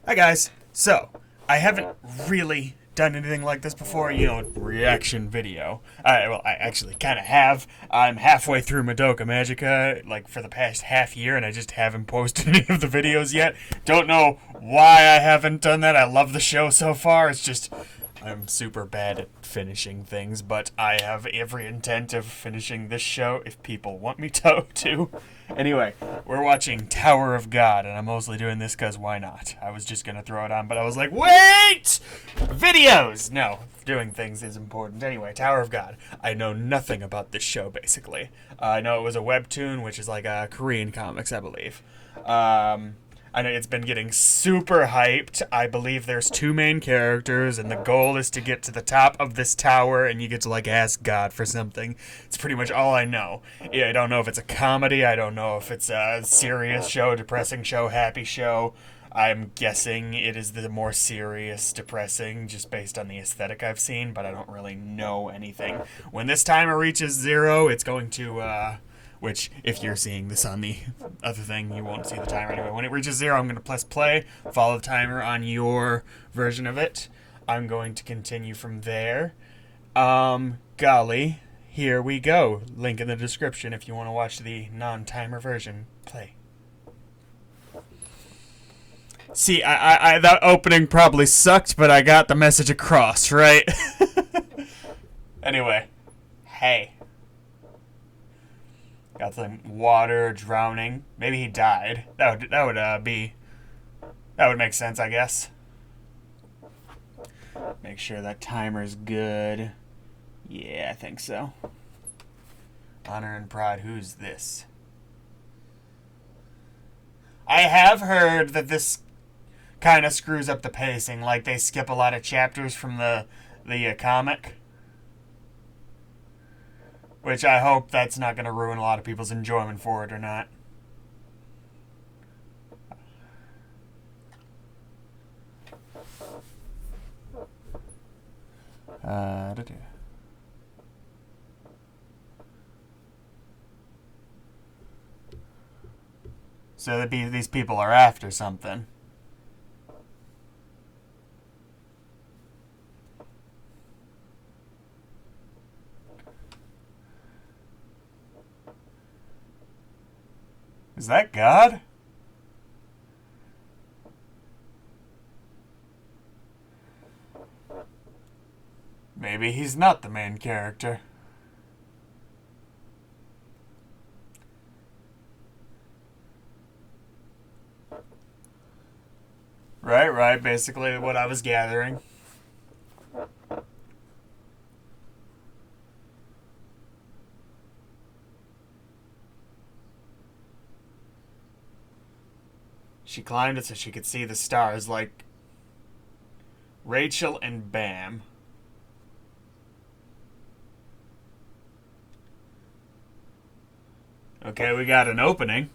Hi guys. So, I haven't really done anything like this before, reaction video. I actually kind of have. I'm halfway through Madoka Magica, like for the past half year, and I just haven't posted any of the videos yet. Don't know why I haven't done that. I love the show so far. It's just I'm super bad at finishing things, but I have every intent of finishing this show if people want me to. Anyway, we're watching Tower of God, and I'm mostly doing this because why not? I was just gonna throw it on, but I was like, wait! Videos! No, doing things is important. Anyway, Tower of God. I know nothing about this show, basically. I know it was a webtoon, which is like a Korean comics, I believe. I know it's been getting super hyped. I believe there's two main characters, and the goal is to get to the top of this tower, and you get to like ask God for something. It's pretty much all I know. Yeah, I don't know if it's a comedy. I don't know if it's a serious show, depressing show, happy show. I'm guessing it is the more serious, depressing, just based on the aesthetic I've seen, but I don't really know anything. When this timer reaches zero, it's going to which if you're seeing this on the other thing, you won't see the timer anyway. When it reaches zero, I'm going to press play, follow the timer on your version of it. I'm going to continue from there. Golly, here we go. Link in the description if you want to watch the non-timer version. Play. See, that opening probably sucked, but I got the message across, right? Anyway, hey. Got some water drowning. Maybe he died. That would make sense, I guess. Make sure that timer's good. Yeah, I think so. Honor and Pride. Who's this? I have heard that this kind of screws up the pacing. Like they skip a lot of chapters from the comic, which I hope that's not going to ruin a lot of people's enjoyment for it or not. Uh, so these people are after something. Is that God? Maybe he's not the main character. Right, basically what I was gathering. She climbed it so she could see the stars like Rachel and Bam. Okay, we got an opening.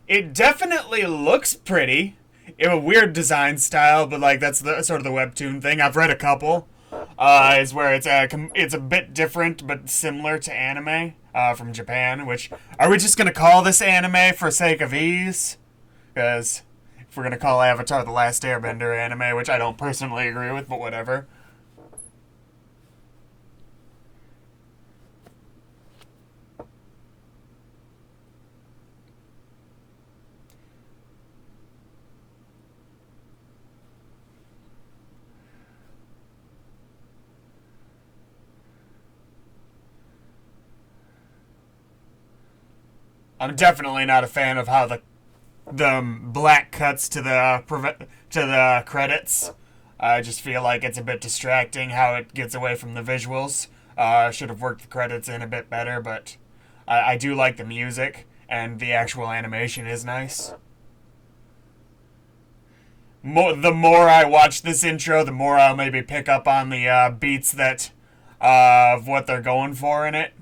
It definitely looks pretty. It a weird design style, but like that's the sort of the webtoon thing. I've read a couple. Is where it's a bit different but similar to anime from Japan. Which are we just gonna call this anime for sake of ease? Because if we're gonna call Avatar: The Last Airbender anime, which I don't personally agree with, but whatever. I'm definitely not a fan of how the black cuts to the credits. I just feel like it's a bit distracting how it gets away from the visuals. Should have worked the credits in a bit better, but I do like the music and the actual animation is nice. The more I watch this intro, the more I'll maybe pick up on the beats that of what they're going for in it.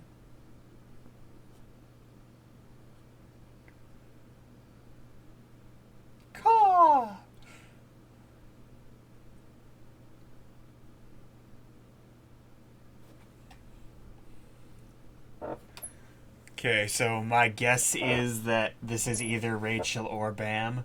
Caw. Okay, so my guess is that this is either Rachel or Bam.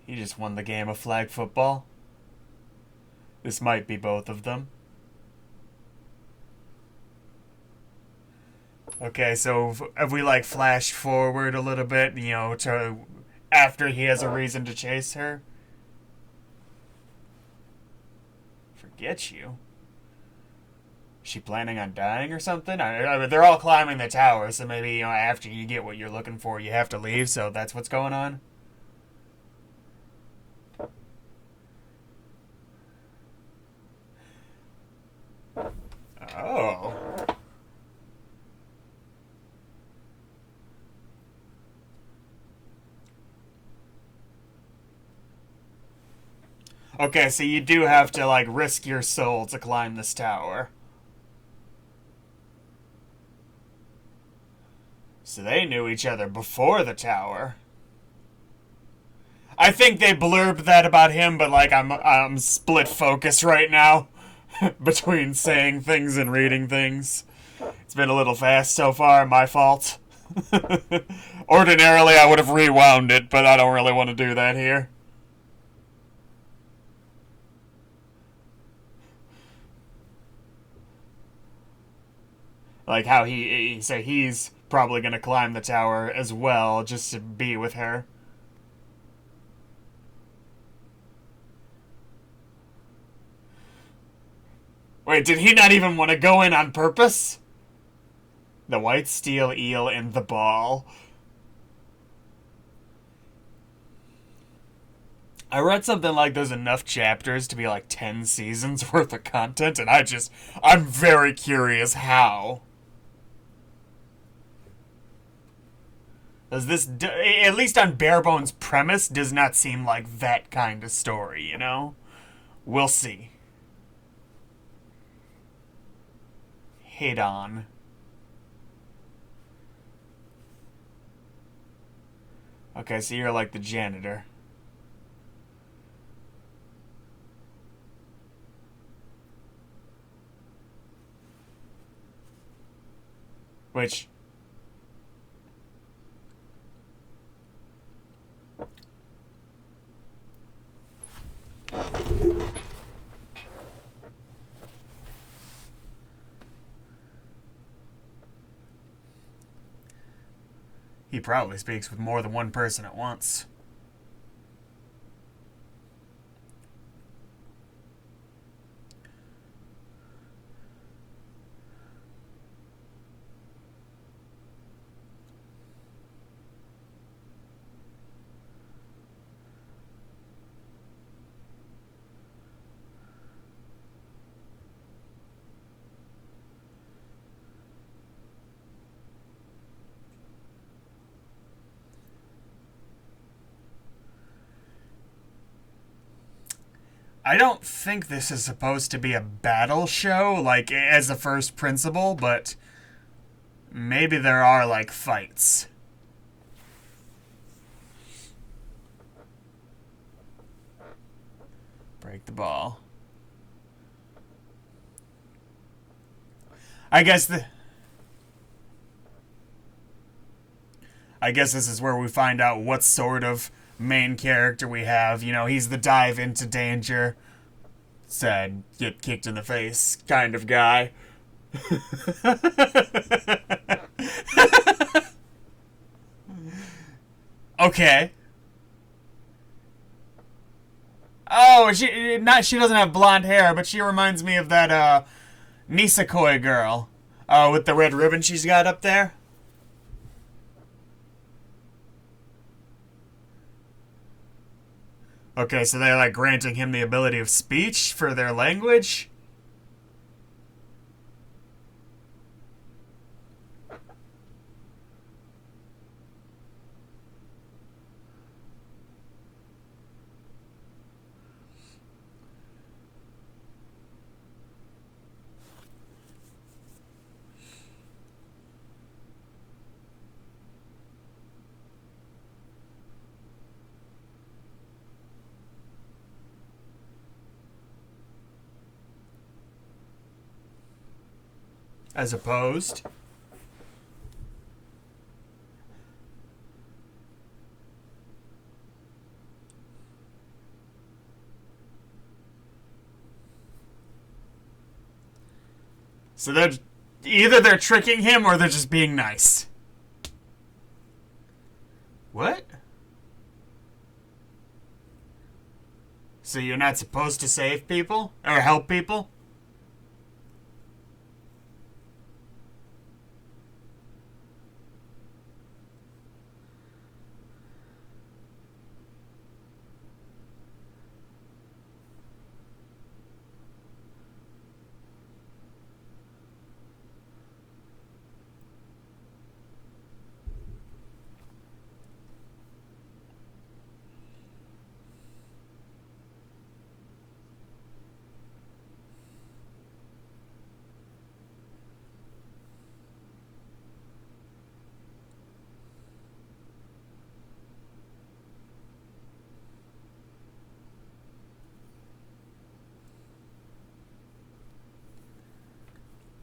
He just won the game of flag football. This might be both of them. Okay, so if we like flash forward a little bit, to after he has a reason to chase her. Forget you. Is she planning on dying or something? I mean, they're all climbing the tower, so maybe after you get what you're looking for, you have to leave. So that's what's going on. Oh. Okay, so you do have to like risk your soul to climb this tower. So they knew each other before the tower. I think they blurbed that about him, but like I'm split focus right now between saying things and reading things. It's been a little fast so far, my fault. Ordinarily I would have rewound it, but I don't really want to do that here. Like how he say he's probably gonna climb the tower as well just to be with her. Wait, did he not even want to go in on purpose? The white steel eel in the ball. I read something like there's enough chapters to be like 10 seasons worth of content, and I'm very curious how. Does this, at least on bare bones premise, does not seem like that kind of story, you know? We'll see. Hit on. Okay, so you're like the janitor. Which... he probably speaks with more than one person at once. I don't think this is supposed to be a battle show, like, as a first principle, but maybe there are, like, fights. Break the ball. I guess this is where we find out what sort of main character we have. He's the dive into danger, said, get kicked in the face kind of guy. Okay. Oh, she doesn't have blonde hair, but she reminds me of that Nisekoi girl. With the red ribbon she's got up there. Okay, so they're like granting him the ability of speech for their language? as opposed. So they're tricking him or they're just being nice. What? So you're not supposed to save people? Or help people?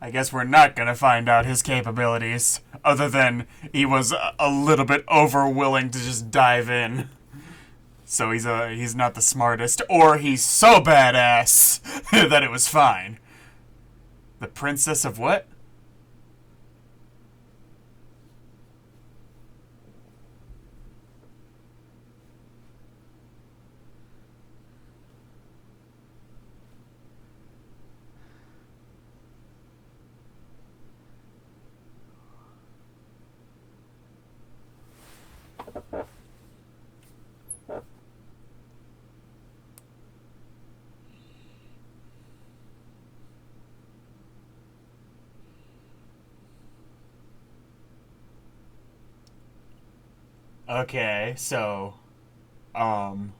I guess we're not gonna find out his capabilities, other than he was a little bit over willing to just dive in. So he's not the smartest, or he's so badass that it was fine. The princess of what? Okay, so, um,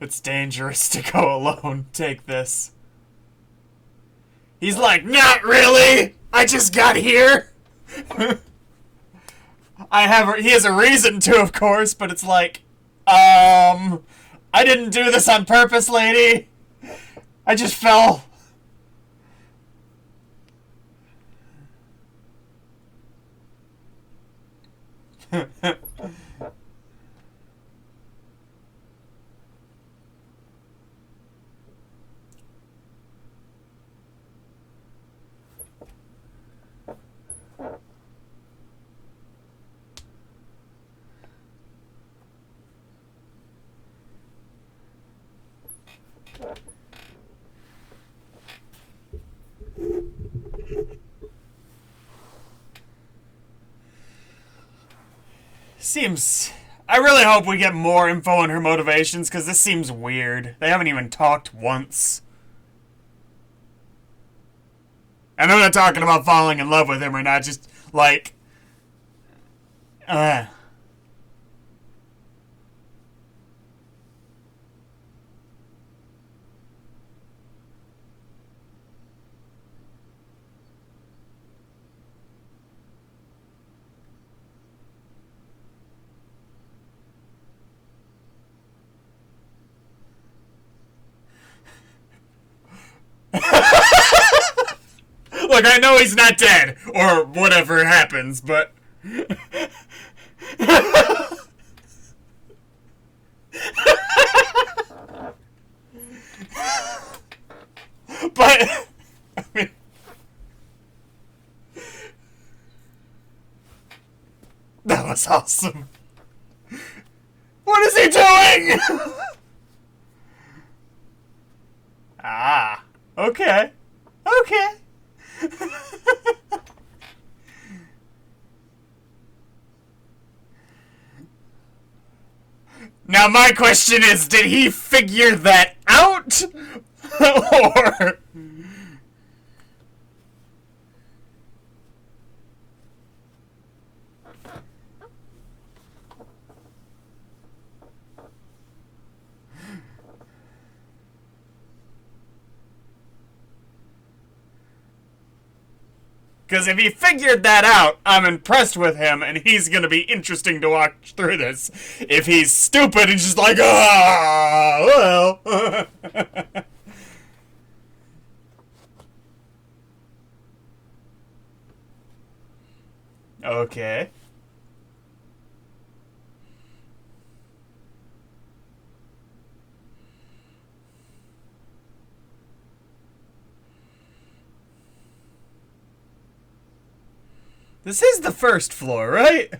it's dangerous to go alone. Take this. He's like, not really! I just got here! He has a reason to, of course, but it's like, I didn't do this on purpose, lady. I just fell. Seems... I really hope we get more info on her motivations, because this seems weird. They haven't even talked once. And I'm not talking about falling in love with him or not, just, like... Uh... Look, I know he's not dead, or whatever happens, but... But... I mean... That was awesome. What is he doing? Ah. Okay. Okay. Now my question is, did he figure that out? Or... Because if he figured that out, I'm impressed with him, and he's going to be interesting to watch through this. If he's stupid and just like, ah, well. Okay. This is the first floor, right?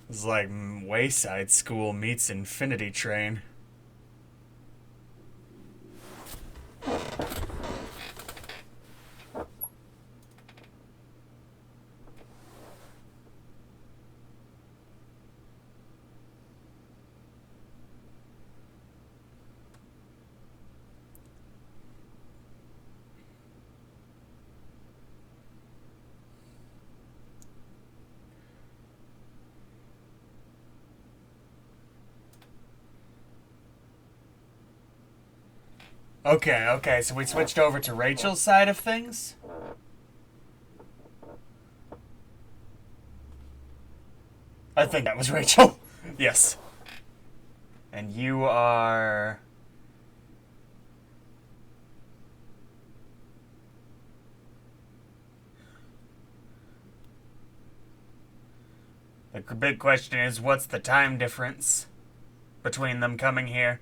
It's like Wayside School meets Infinity Train. Okay, so we switched over to Rachel's side of things? I think that was Rachel. Yes. And you are... The big question is, what's the time difference between them coming here?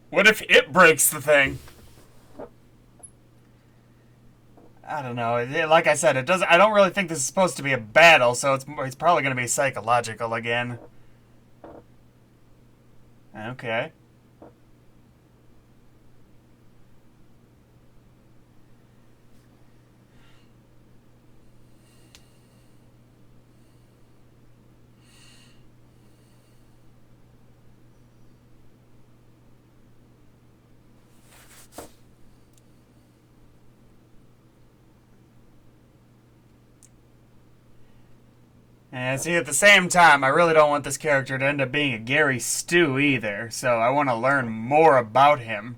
What if it breaks the thing? I don't know. Like I said, it does. I don't really think this is supposed to be a battle, so it's probably going to be psychological again. Okay. And see, at the same time, I really don't want this character to end up being a Gary Stu either, so I want to learn more about him.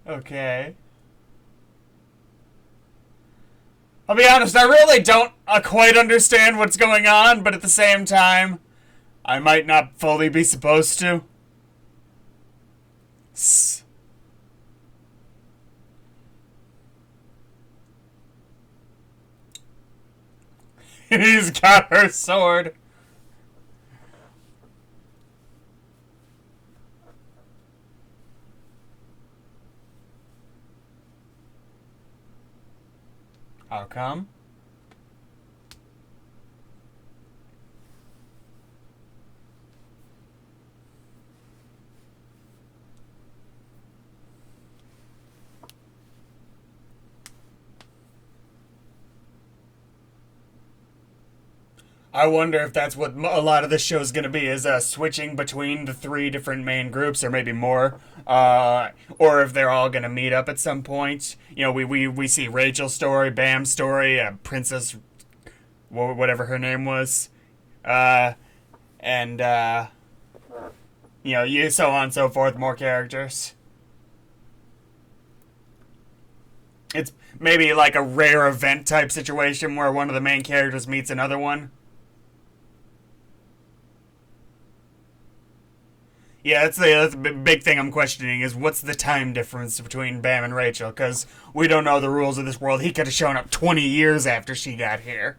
Okay. I'll be honest, I really don't quite understand what's going on, but at the same time, I might not fully be supposed to. He's got her sword. How come? I wonder if that's what a lot of this show is going to be, is switching between the three different main groups, or maybe more, or if they're all going to meet up at some point. You know, we see Rachel's story, Bam's story, Princess, whatever her name was, uh, and you know, you so on and so forth, more characters. It's maybe like a rare event type situation where one of the main characters meets another one. Yeah, that's the big thing I'm questioning is what's the time difference between Bam and Rachel? Because we don't know the rules of this world. He could have shown up 20 years after she got here.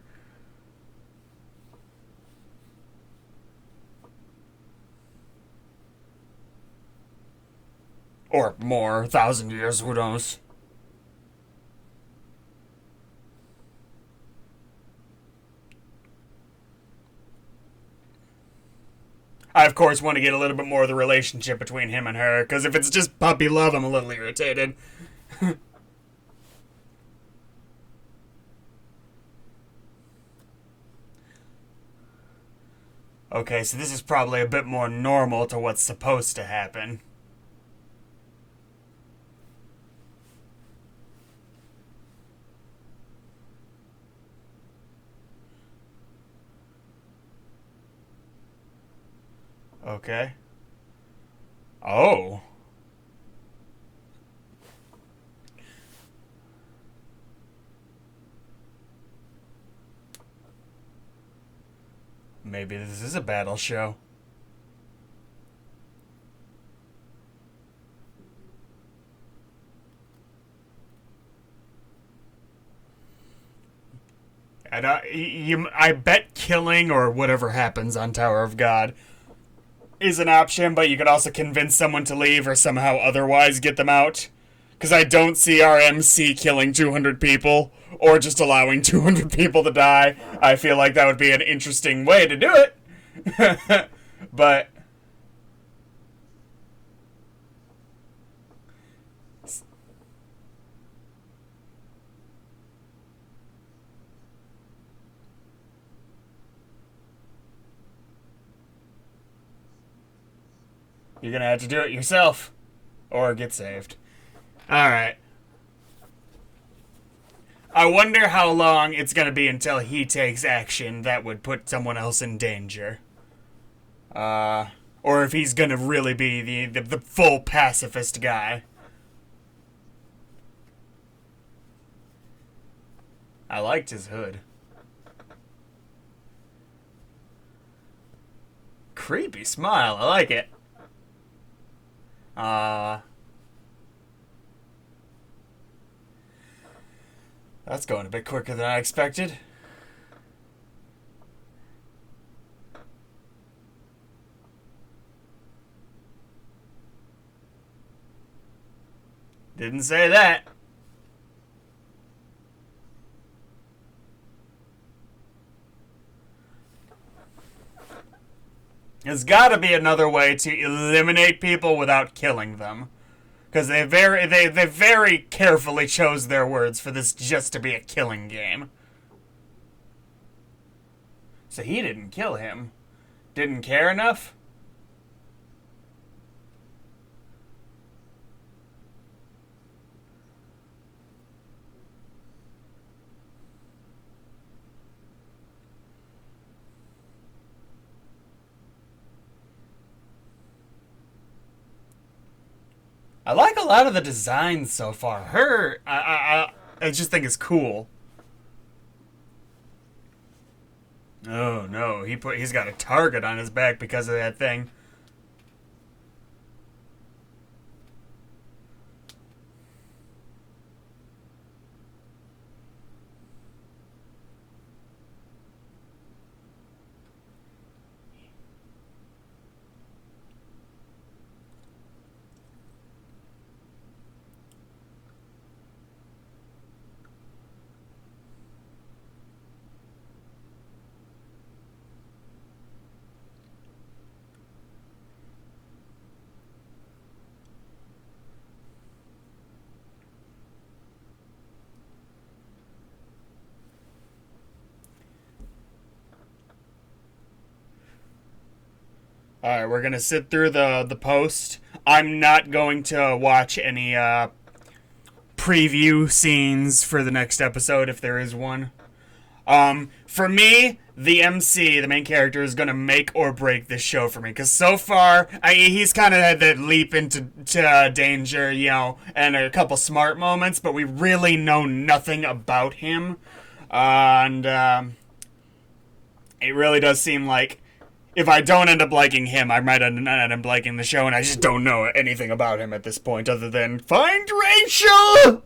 Or more, 1,000 years, who knows? I, of course, want to get a little bit more of the relationship between him and her, because if it's just puppy love, I'm a little irritated. Okay, so this is probably a bit more normal to what's supposed to happen. Okay. Oh. Maybe this is a battle show. And I bet killing or whatever happens on Tower of God is an option, but you could also convince someone to leave or somehow otherwise get them out. Because I don't see our MC killing 200 people or just allowing 200 people to die. I feel like that would be an interesting way to do it. But you're going to have to do it yourself or get saved. Alright. I wonder how long it's going to be until he takes action that would put someone else in danger. Or if he's going to really be the full pacifist guy. I liked his hood. Creepy smile. I like it. Uh, that's going a bit quicker than I expected. Didn't say that. There's got to be another way to eliminate people without killing them, because they very carefully chose their words for this just to be a killing game. So he didn't kill him. Didn't care enough? I like a lot of the designs so far. I just think it's cool. Oh no, he's got a target on his back because of that thing. All right, we're gonna sit through the post. I'm not going to watch any preview scenes for the next episode if there is one. For me, the MC, the main character, is gonna make or break this show for me. Cause so far, he's kind of had that leap into danger, you know, and a couple smart moments, but we really know nothing about him, and it really does seem like if I don't end up liking him, I might end up liking the show, and I just don't know anything about him at this point, other than find Rachel,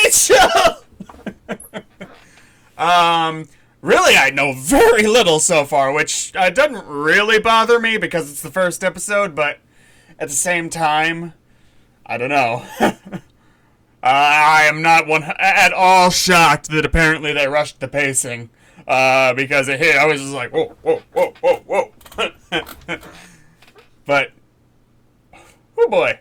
Rachel. Really, I know very little so far, which doesn't really bother me because it's the first episode, but at the same time, I don't know. I am not one at all shocked that apparently they rushed the pacing, because it hit. I was just like, whoa, whoa, whoa, whoa, whoa. But, oh boy.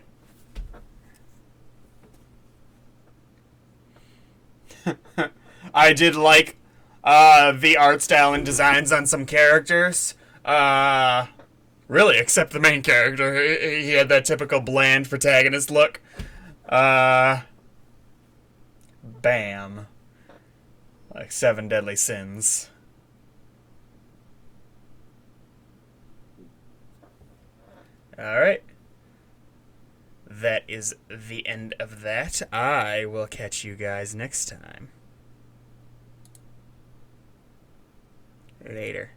I did like the art style and designs on some characters. Really, except the main character. He had that typical bland protagonist look. Bam. Like Seven Deadly Sins. Alright. That is the end of that. I will catch you guys next time. Later.